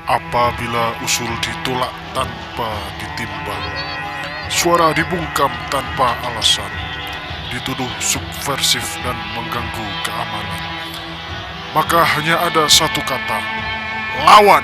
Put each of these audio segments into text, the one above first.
Apabila usul ditolak tanpa ditimbang, suara dibungkam tanpa alasan, dituduh subversif dan mengganggu keamanan, maka hanya ada satu kata: lawan.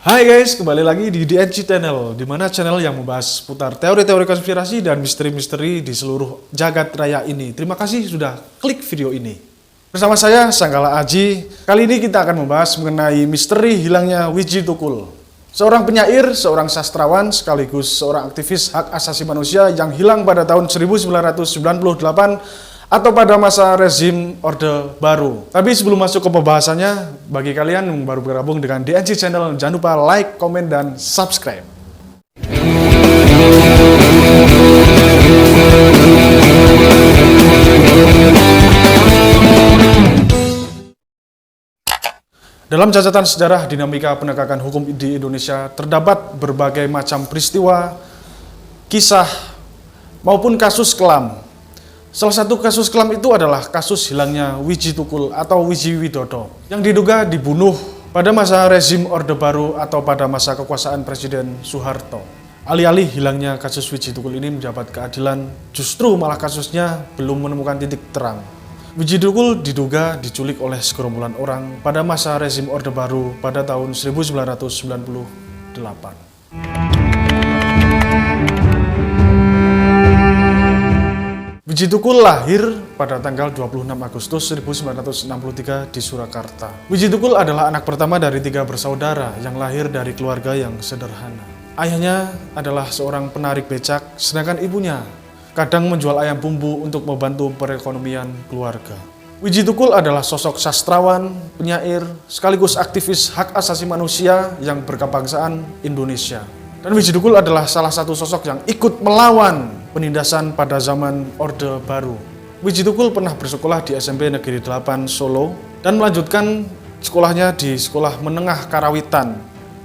Hai guys, kembali lagi di DNC Channel, di mana channel yang membahas seputar teori-teori konspirasi dan misteri-misteri di seluruh jagat raya ini. Terima kasih sudah klik video ini. Bersama saya, Sanggala Aji. Kali ini kita akan membahas mengenai misteri hilangnya Wiji Tukul. Seorang penyair, seorang sastrawan, sekaligus seorang aktivis hak asasi manusia yang hilang pada tahun 1998 atau pada masa rezim Orde Baru. Tapi sebelum masuk ke pembahasannya, bagi kalian yang baru bergabung dengan DNC Channel, jangan lupa like, komen, dan subscribe. Dalam catatan sejarah dinamika penegakan hukum di Indonesia, terdapat berbagai macam peristiwa, kisah, maupun kasus kelam. Salah satu kasus kelam itu adalah kasus hilangnya Wiji Tukul atau Wiji Widodo yang diduga dibunuh pada masa rezim Orde Baru atau pada masa kekuasaan Presiden Soeharto. Alih-alih hilangnya kasus Wiji Tukul ini mendapat keadilan, justru malah kasusnya belum menemukan titik terang. Wiji Tukul diduga diculik oleh segerombolan orang pada masa rezim Orde Baru pada tahun 1998. Wiji Tukul lahir pada tanggal 26 Agustus 1963 di Surakarta. Wiji Tukul adalah anak pertama dari 3 bersaudara yang lahir dari keluarga yang sederhana. Ayahnya adalah seorang penarik becak, sedangkan ibunya kadang menjual ayam bumbu untuk membantu perekonomian keluarga. Wiji Tukul adalah sosok sastrawan, penyair, sekaligus aktivis hak asasi manusia yang berkebangsaan Indonesia. Dan Wiji Tukul adalah salah satu sosok yang ikut melawan penindasan pada zaman Orde Baru. Wiji Tukul pernah bersekolah di SMP Negeri 8 Solo dan melanjutkan sekolahnya di Sekolah Menengah Karawitan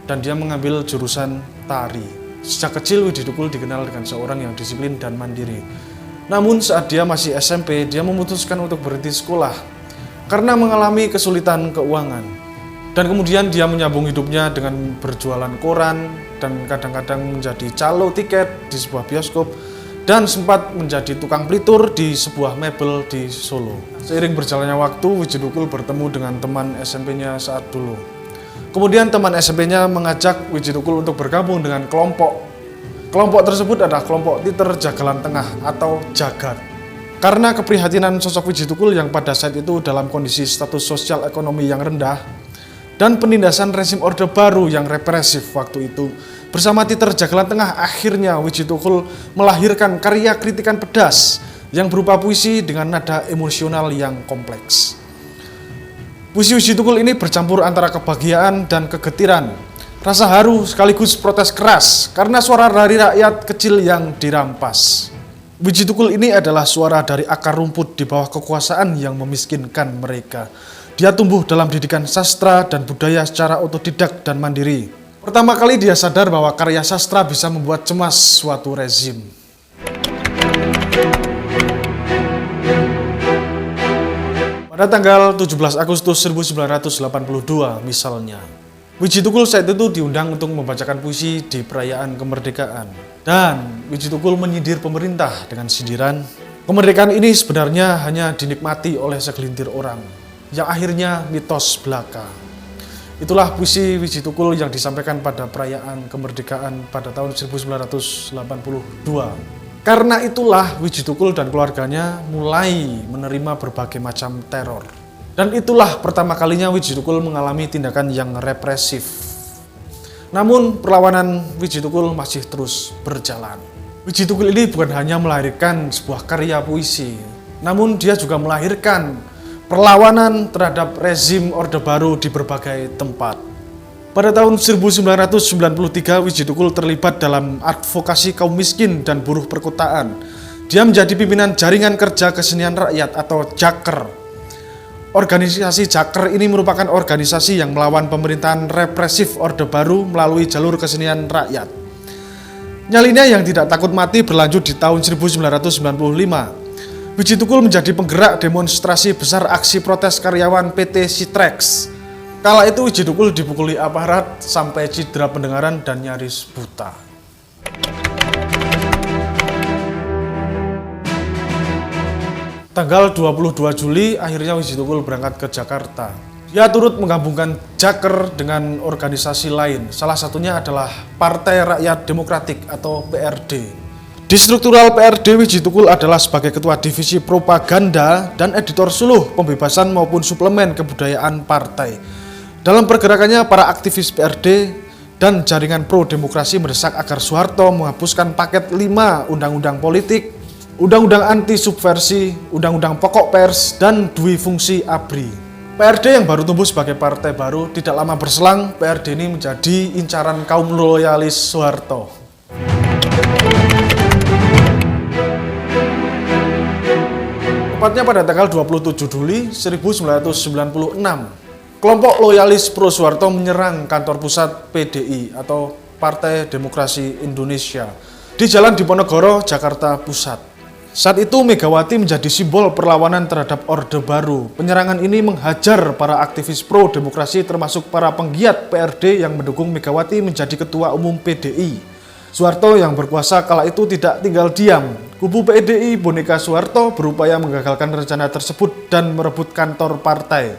dan dia mengambil jurusan tari. Sejak kecil Wiji Tukul dikenal dengan seorang yang disiplin dan mandiri. Namun saat dia masih SMP, dia memutuskan untuk berhenti sekolah karena mengalami kesulitan keuangan. Dan kemudian dia menyambung hidupnya dengan berjualan koran dan kadang-kadang menjadi calo tiket di sebuah bioskop dan sempat menjadi tukang pelitur di sebuah mebel di Solo. Seiring berjalannya waktu, Wiji Tukul bertemu dengan teman SMP-nya saat dulu. Kemudian teman SMP-nya mengajak Wiji Tukul untuk bergabung dengan kelompok. Kelompok tersebut adalah kelompok Titer Jagalan Tengah atau Jagat. Karena keprihatinan sosok Wiji Tukul yang pada saat itu dalam kondisi status sosial ekonomi yang rendah dan penindasan rezim Orde Baru yang represif waktu itu, bersama Titer Jagalan Tengah akhirnya Wiji Tukul melahirkan karya kritikan pedas yang berupa puisi dengan nada emosional yang kompleks. Puisi Wiji Tukul ini bercampur antara kebahagiaan dan kegetiran, rasa haru sekaligus protes keras karena suara dari rakyat kecil yang dirampas. Wiji Tukul ini adalah suara dari akar rumput di bawah kekuasaan yang memiskinkan mereka. Dia tumbuh dalam didikan sastra dan budaya secara otodidak dan mandiri. Pertama kali dia sadar bahwa karya sastra bisa membuat cemas suatu rezim. Pada tanggal 17 Agustus 1982 misalnya, Wiji Tukul saat itu diundang untuk membacakan puisi di perayaan kemerdekaan. Dan Wiji Tukul menyindir pemerintah dengan sindiran, kemerdekaan ini sebenarnya hanya dinikmati oleh segelintir orang, yang akhirnya mitos belaka. Itulah puisi Wiji Tukul yang disampaikan pada perayaan kemerdekaan pada tahun 1982. Karena itulah Wiji Tukul dan keluarganya mulai menerima berbagai macam teror. Dan itulah pertama kalinya Wiji Tukul mengalami tindakan yang represif. Namun perlawanan Wiji Tukul masih terus berjalan. Wiji Tukul ini bukan hanya melahirkan sebuah karya puisi, namun dia juga melahirkan perlawanan terhadap rezim Orde Baru di berbagai tempat. Pada tahun 1993, Wiji Tukul terlibat dalam advokasi kaum miskin dan buruh perkotaan. Dia menjadi pimpinan Jaringan Kerja Kesenian Rakyat atau Jaker. Organisasi Jaker ini merupakan organisasi yang melawan pemerintahan represif Orde Baru melalui jalur kesenian rakyat. Nyalinya yang tidak takut mati berlanjut di tahun 1995. Wiji Tukul menjadi penggerak demonstrasi besar aksi protes karyawan PT Sitrex. Kala itu Wiji Tukul dipukuli aparat sampai cedera pendengaran dan nyaris buta. Tanggal 22 Juli akhirnya Wiji Tukul berangkat ke Jakarta. Dia turut menggabungkan Jaker dengan organisasi lain, salah satunya adalah Partai Rakyat Demokratik atau PRD. Di struktural PRD, Wiji Tukul adalah sebagai ketua divisi propaganda dan editor suluh pembebasan maupun suplemen kebudayaan partai. Dalam pergerakannya, para aktivis PRD dan jaringan pro-demokrasi mendesak agar Soeharto menghapuskan paket 5 undang-undang politik, undang-undang anti-subversi, undang-undang pokok pers, dan dui fungsi ABRI. PRD yang baru tumbuh sebagai partai baru, tidak lama berselang PRD ini menjadi incaran kaum loyalis Soeharto. Tepatnya pada tanggal 27 Juli 1996, kelompok loyalis pro Soeharto menyerang kantor pusat PDI atau Partai Demokrasi Indonesia di Jalan Diponegoro, Jakarta Pusat. Saat itu Megawati menjadi simbol perlawanan terhadap Orde Baru. Penyerangan ini menghajar para aktivis pro demokrasi termasuk para penggiat PRD yang mendukung Megawati menjadi ketua umum PDI. Soeharto yang berkuasa kala itu tidak tinggal diam. Kubu PDI Boneka Soeharto berupaya menggagalkan rencana tersebut dan merebut kantor partai.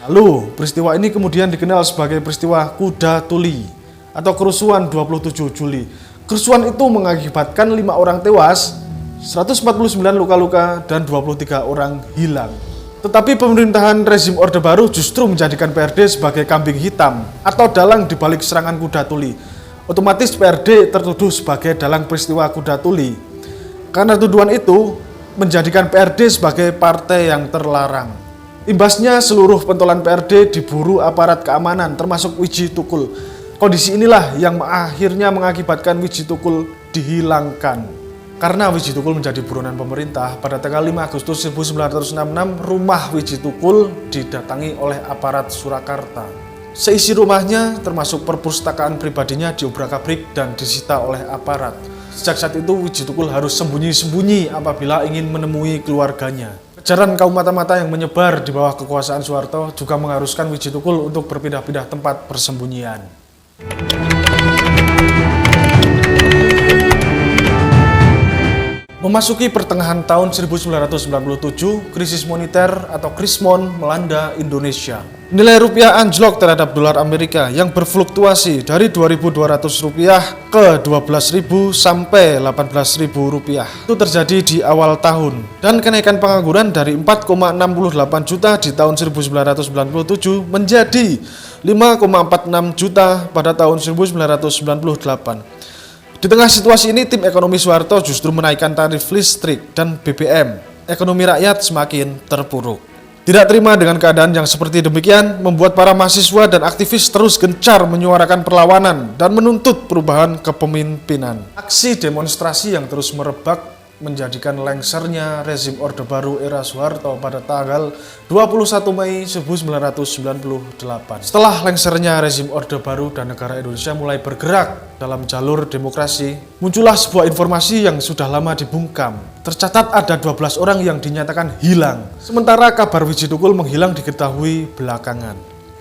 Lalu, peristiwa ini kemudian dikenal sebagai peristiwa Kuda Tuli atau kerusuhan 27 Juli. Kerusuhan itu mengakibatkan 5 orang tewas, 149 luka-luka, dan 23 orang hilang. Tetapi pemerintahan rezim Orde Baru justru menjadikan PRD sebagai kambing hitam atau dalang dibalik serangan Kuda Tuli. Otomatis PRD tertuduh sebagai dalang peristiwa Kuda Tuli. Karena tuduhan itu menjadikan PRD sebagai partai yang terlarang. Imbasnya seluruh pentolan PRD diburu aparat keamanan termasuk Wiji Tukul. Kondisi inilah yang akhirnya mengakibatkan Wiji Tukul dihilangkan. Karena Wiji Tukul menjadi buronan pemerintah, pada tanggal 5 Agustus 1966 rumah Wiji Tukul didatangi oleh aparat Surakarta. Seisi rumahnya termasuk perpustakaan pribadinya diobrak-abrik dan disita oleh aparat. Sejak saat itu Wiji Tukul harus sembunyi-sembunyi apabila ingin menemui keluarganya. Kejaran kaum mata-mata yang menyebar di bawah kekuasaan Soeharto juga mengharuskan Wiji Tukul untuk berpindah-pindah tempat persembunyian. Memasuki pertengahan tahun 1997, krisis moneter atau Krismon melanda Indonesia. Nilai rupiah anjlok terhadap dolar Amerika yang berfluktuasi dari Rp2.200 ke Rp12.000 sampai Rp18.000. Itu terjadi di awal tahun. Dan kenaikan pengangguran dari 4,68 juta di tahun 1997 menjadi 5,46 juta pada tahun 1998. Di tengah situasi ini, tim ekonomi Soeharto justru menaikkan tarif listrik dan BBM. Ekonomi rakyat semakin terpuruk. Tidak terima dengan keadaan yang seperti demikian, membuat para mahasiswa dan aktivis terus gencar menyuarakan perlawanan dan menuntut perubahan kepemimpinan. Aksi demonstrasi yang terus merebak menjadikan lengsernya rezim Orde Baru era Soeharto pada tanggal 21 Mei 1998. Setelah lengsernya rezim Orde Baru dan negara Indonesia mulai bergerak dalam jalur demokrasi, muncullah sebuah informasi yang sudah lama dibungkam. Tercatat ada 12 orang yang dinyatakan hilang, sementara kabar Wiji Tukul menghilang diketahui belakangan.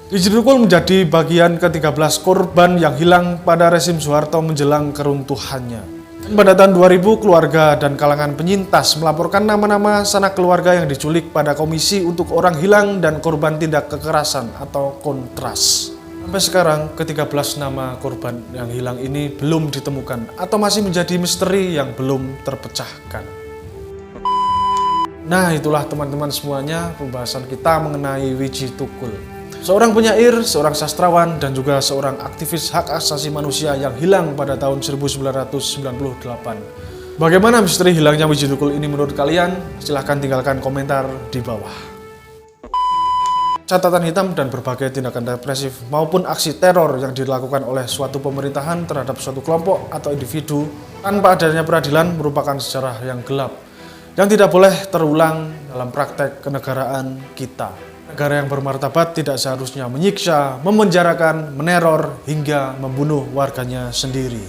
Wiji Tukul menjadi bagian ke-13 korban yang hilang pada rezim Soeharto menjelang keruntuhannya. Pada tahun 2000, keluarga dan kalangan penyintas melaporkan nama-nama sanak keluarga yang diculik pada Komisi untuk Orang Hilang dan Korban Tindak Kekerasan atau Kontras. Sampai sekarang, ke-13 nama korban yang hilang ini belum ditemukan atau masih menjadi misteri yang belum terpecahkan. Nah, itulah teman-teman semuanya pembahasan kita mengenai Wiji Tukul. Seorang penyair, seorang sastrawan, dan juga seorang aktivis hak asasi manusia yang hilang pada tahun 1998. Bagaimana misteri hilangnya Wiji Tukul ini menurut kalian? Silahkan tinggalkan komentar di bawah. Catatan hitam dan berbagai tindakan represif maupun aksi teror yang dilakukan oleh suatu pemerintahan terhadap suatu kelompok atau individu tanpa adanya peradilan merupakan sejarah yang gelap yang tidak boleh terulang dalam praktek kenegaraan kita. Negara yang bermartabat tidak seharusnya menyiksa, memenjarakan, meneror, hingga membunuh warganya sendiri.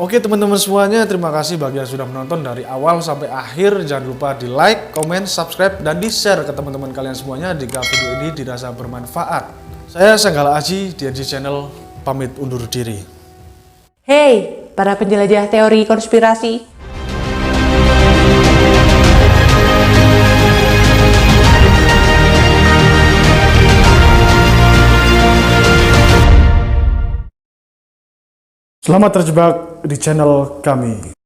Oke teman-teman semuanya, terima kasih bagi yang sudah menonton dari awal sampai akhir. Jangan lupa di like, comment, subscribe, dan di share ke teman-teman kalian semuanya jika video ini dirasa bermanfaat. Saya Sanggala Aji, DNG Channel, pamit undur diri. Hey, para penjelajah teori konspirasi. Selamat terjebak di channel kami.